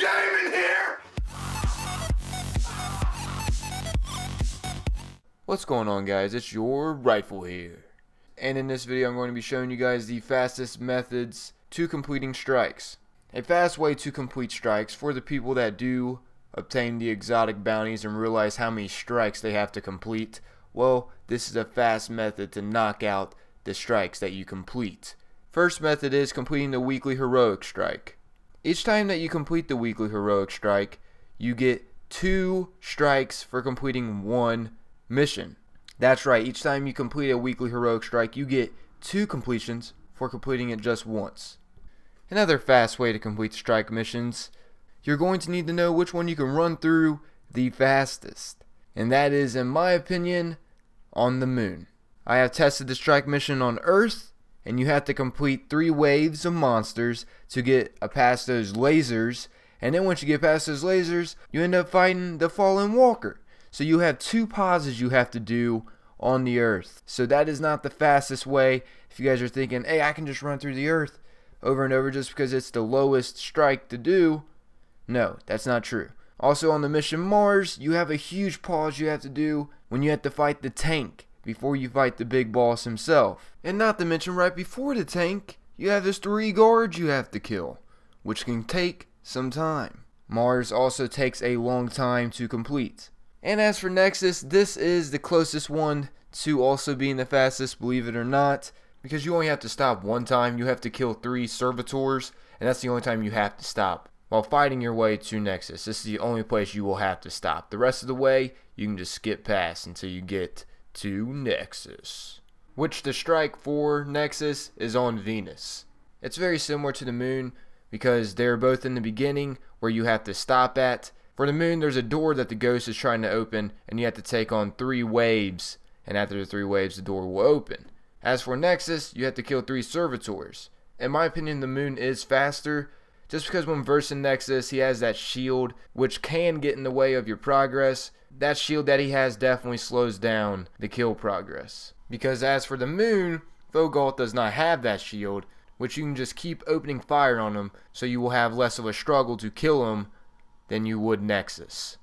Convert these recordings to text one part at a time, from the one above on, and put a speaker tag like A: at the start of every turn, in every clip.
A: game in here!
B: What's going on, guys? It's your Rifle here. And in this video I'm going to be showing you guys the fastest methods to completing strikes. A fast way to complete strikes for the people that do obtain the exotic bounties and realize how many strikes they have to complete. Well, this is a fast method to knock out the strikes that you complete. First method is completing the weekly heroic strike. Each time that you complete the weekly heroic strike, you get 2 strikes for completing 1 mission. That's right, each time you complete a weekly heroic strike, you get 2 completions for completing it just once. Another fast way to complete strike missions, you're going to need to know which one you can run through the fastest. And that is, in my opinion, on the moon. I have tested the strike mission on Earth, and you have to complete 3 waves of monsters to get past those lasers. And then once you get past those lasers, you end up fighting the fallen walker. So you have 2 pauses you have to do on the Earth. So that is not the fastest way. If you guys are thinking, hey, I can just run through the Earth over and over just because it's the lowest strike to do. No, that's not true. Also on the mission Mars, you have a huge pause you have to do when you have to fight the tank before you fight the big boss himself. And not to mention, right before the tank, you have those 3 guards you have to kill, which can take some time. Mars also takes a long time to complete. And as for Nexus, this is the closest one to also being the fastest, believe it or not, because you only have to stop 1 time. You have to kill 3 servitors, and that's the only time you have to stop while fighting your way to Nexus. This is the only place you will have to stop. The rest of the way, you can just skip past until you get to Nexus. Which the strike for Nexus is on Venus. It's very similar to the moon because they're both in the beginning where you have to stop at. For the moon, there's a door that the ghost is trying to open, and you have to take on 3 waves, and after the 3 waves, the door will open. As for Nexus, you have to kill 3 servitors. In my opinion, the moon is faster, just because when versing Nexus, he has that shield, which can get in the way of your progress. That shield that he has definitely slows down the kill progress. Because as for the moon, Fogalth does not have that shield, which you can just keep opening fire on him, so you will have less of a struggle to kill him than you would Nexus.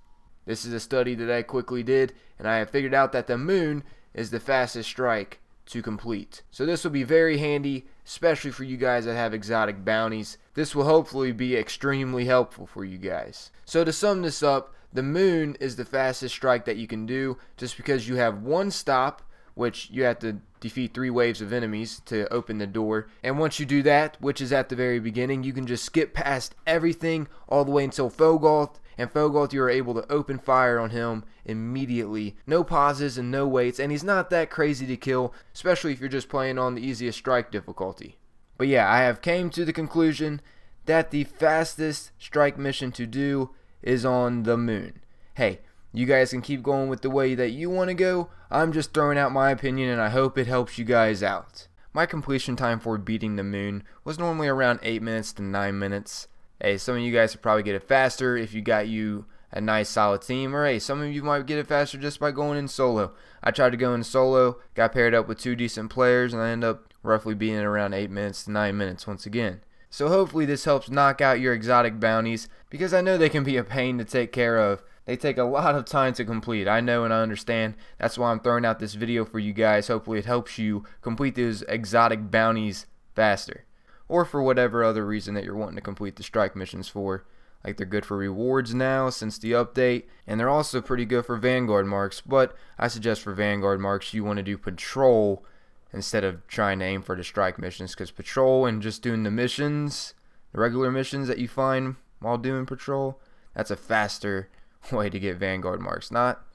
B: This is a study that I quickly did, and I have figured out that the moon is the fastest strike to complete. So this will be very handy, especially for you guys that have exotic bounties. This will hopefully be extremely helpful for you guys. So to sum this up, the moon is the fastest strike that you can do just because you have 1 stop, which you have to defeat 3 waves of enemies to open the door. And once you do that, which is at the very beginning, you can just skip past everything all the way until Fogalth. And Fogalth, you are able to open fire on him immediately. No pauses and no waits. And he's not that crazy to kill, especially if you're just playing on the easiest strike difficulty. But yeah, I have came to the conclusion that the fastest strike mission to do is on the moon. Hey, you guys can keep going with the way that you want to go. I'm just throwing out my opinion, and I hope it helps you guys out. My completion time for beating the moon was normally around 8 minutes to 9 minutes. Hey, some of you guys would probably get it faster if you got you a nice solid team, or hey, some of you might get it faster just by going in solo. I tried to go in solo, got paired up with 2 decent players, and I ended up roughly being at around 8 minutes to 9 minutes once again. So hopefully this helps knock out your exotic bounties, because I know they can be a pain to take care of. They take a lot of time to complete. I know and I understand. That's why I'm throwing out this video for you guys. Hopefully it helps you complete those exotic bounties faster. Or for whatever other reason that you're wanting to complete the strike missions for. Like, they're good for rewards now since the update. And they're also pretty good for Vanguard marks. But I suggest for Vanguard marks you want to do patrol instead of trying to aim for the strike missions. Because patrol and just doing the missions, the regular missions that you find while doing patrol, that's a faster way to get Vanguard marks, not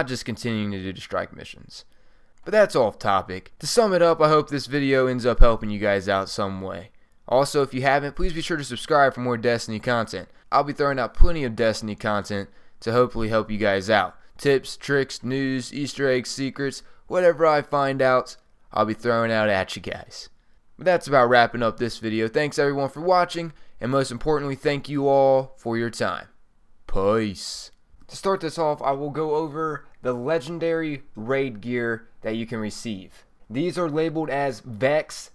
B: just continuing to do the strike missions. But that's off topic. To sum it up, I hope this video ends up helping you guys out some way. Also, if you haven't, please be sure to subscribe for more Destiny content. I'll be throwing out plenty of Destiny content to hopefully help you guys out. Tips, tricks, news, Easter eggs, secrets, whatever I find out, I'll be throwing out at you guys. But that's about wrapping up this video. Thanks everyone for watching, and most importantly, thank you all for your time. Peace. To start this off, I will go over the legendary raid gear that you can receive. These are labeled as Vex